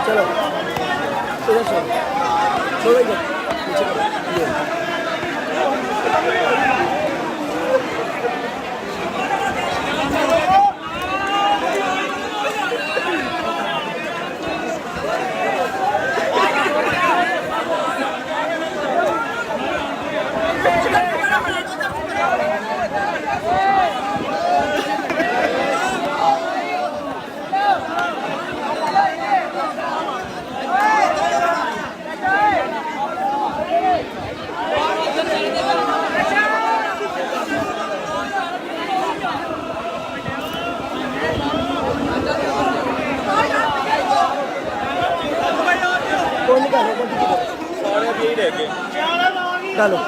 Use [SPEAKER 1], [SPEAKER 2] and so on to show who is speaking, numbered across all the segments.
[SPEAKER 1] चलो इधर छोड़ो इधर पीछे करो ये
[SPEAKER 2] सारे भी यही रह गए
[SPEAKER 1] डालो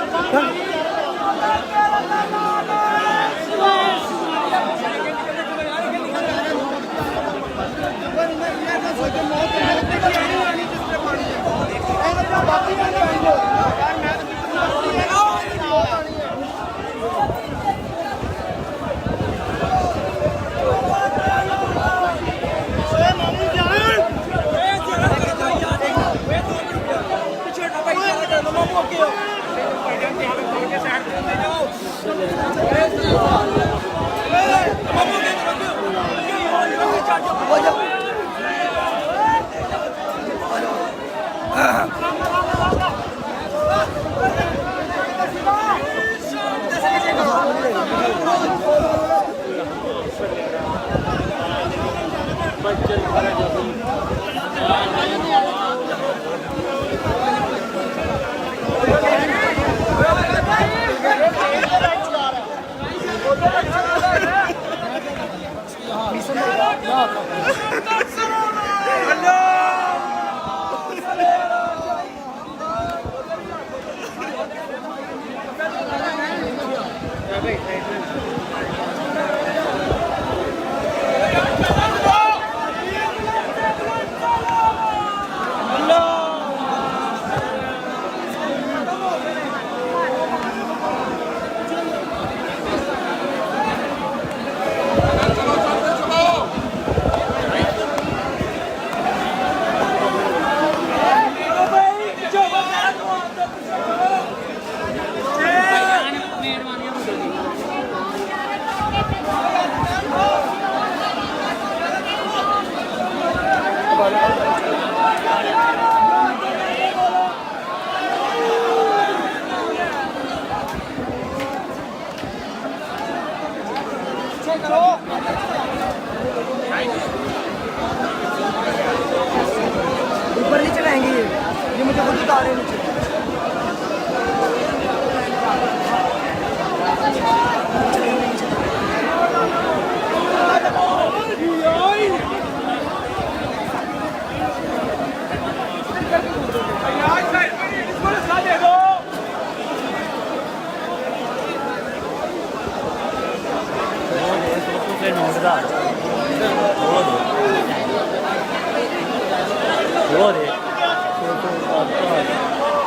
[SPEAKER 1] ऊपर नहीं चलाएंगे ये मुझे खुद उतार रहे नीचे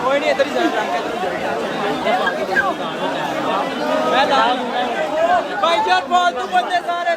[SPEAKER 2] कोई नहीं इधर ही जाना मैं भाई जान फालतू बंदे सारे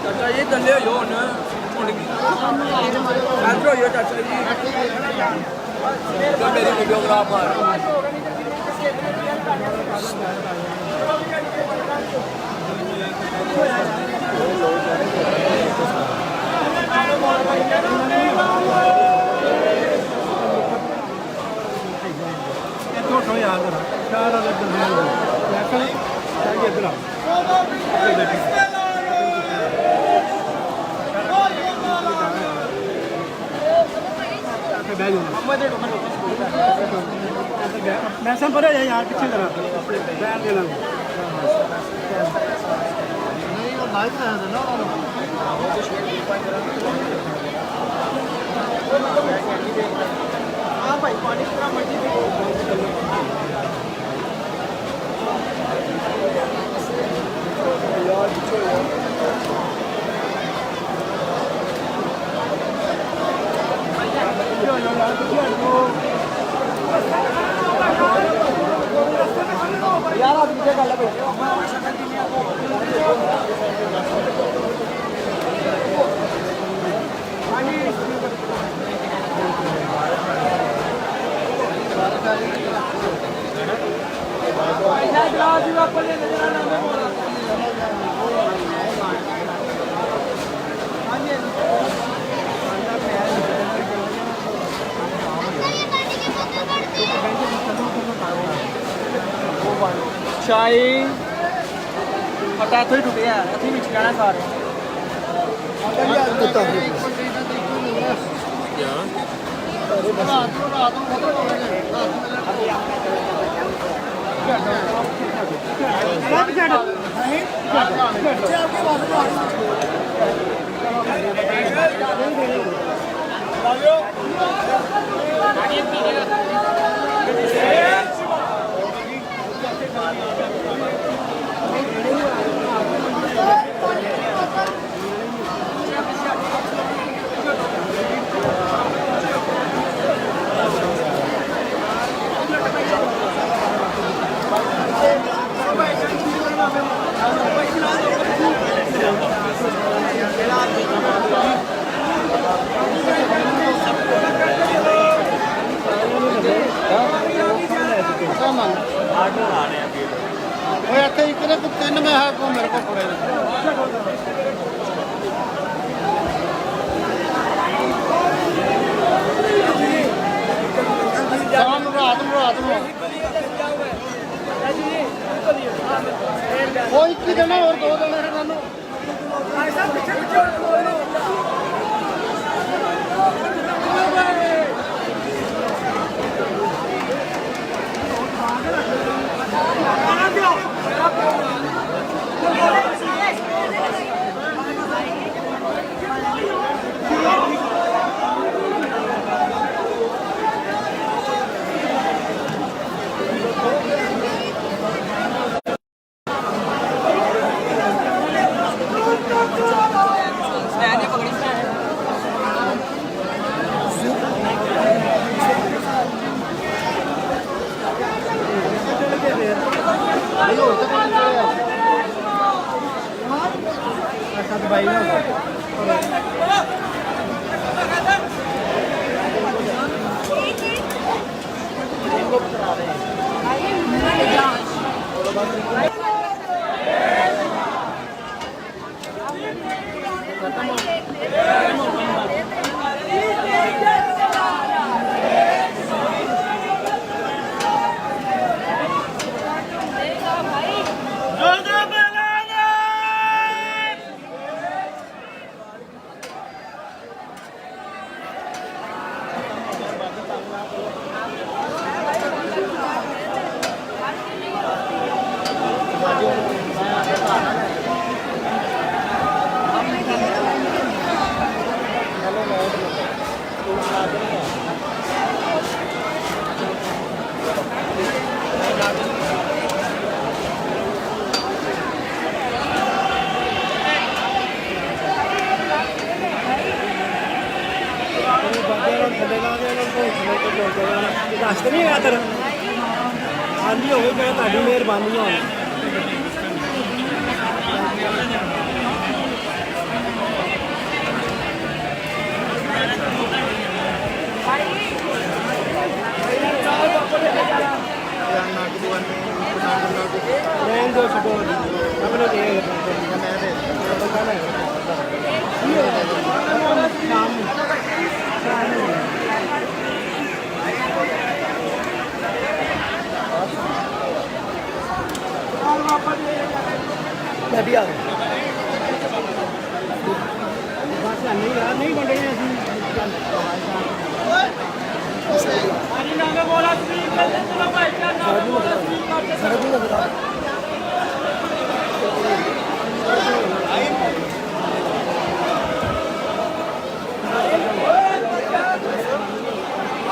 [SPEAKER 2] ਚਾਚਾ ਜੀ ਥੱਲੇ ਹੋ ਜਾਓ ਹੁਣ ਅੰਦਰ ਹੋ ਜਾਓ ਚਾਚਾ ਜੀ ਜੋ ਮੇਰੀ ਵੀਡੀਓਗ੍ਰਾਫਰ
[SPEAKER 1] थोड़ा याद रहा चार अलग इधर मैं सब पर यार पीछे करा बैठ देना नहीं वो लाइव है ना हाँ भाई पानी पूरा मर्जी यार आप नीचे कर लो
[SPEAKER 2] शाही फटा तो ही टूटे हैं कथी बीच जाना सारे ਇੱਥੇ ਇੱਕ ਨੇ ਤਿੰਨ ਮੈਂ ਹੈ ਕੋ ਮੇਰੇ ਕੋਲ ਪੜੇ ਸ਼ਾਮ ਨੂੰ ਰਾਤ ਨੂੰ ਉਹ ਇੱਕ ਹੀ ਦੇਣਾ ਹੋਰ ਦੋ ਦੇਣਾ ਸਾਨੂੰ ਭਾਈ ਸਾਹਿਬ ਪਿੱਛੇ
[SPEAKER 1] ਤੇ ਨਹੀਂ ਹੈਗਾ ਤੇਰਾ ਹਾਂਜੀ ਹੋਵੇ ਮੈਂ ਤੁਹਾਡੀ ਮਿਹਰਬਾਨੀ ਹੋਣੀ ਰਹਿਣ ਦਿਓ ਛੱਡੋ ਆਪਣੇ ਦੇ ਮੈਂ ਦੇ ਬੰਦਾ ਲੈ ਸ਼ਾਮ ਮੈਂ ਵੀ ਆ ਗਿਆ ਬਸ ਨਹੀਂ ਯਾਰ ਨਹੀਂ ਵੰਡਣੇ ਅਸੀਂ
[SPEAKER 2] ਹਾਂਜੀ ਨਾਂਗਾ ਬੋਲਾ ਤੁਸੀਂ ਕੱਲ ਚਲੋ ਭਾਈ ਜਾਨ ਨਾਂਗਾ ਬੋਲਾ ਤੁਸੀਂ
[SPEAKER 1] ਸਰਦੀ ਦਾ ਬਤਾ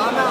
[SPEAKER 1] ਆਣਾ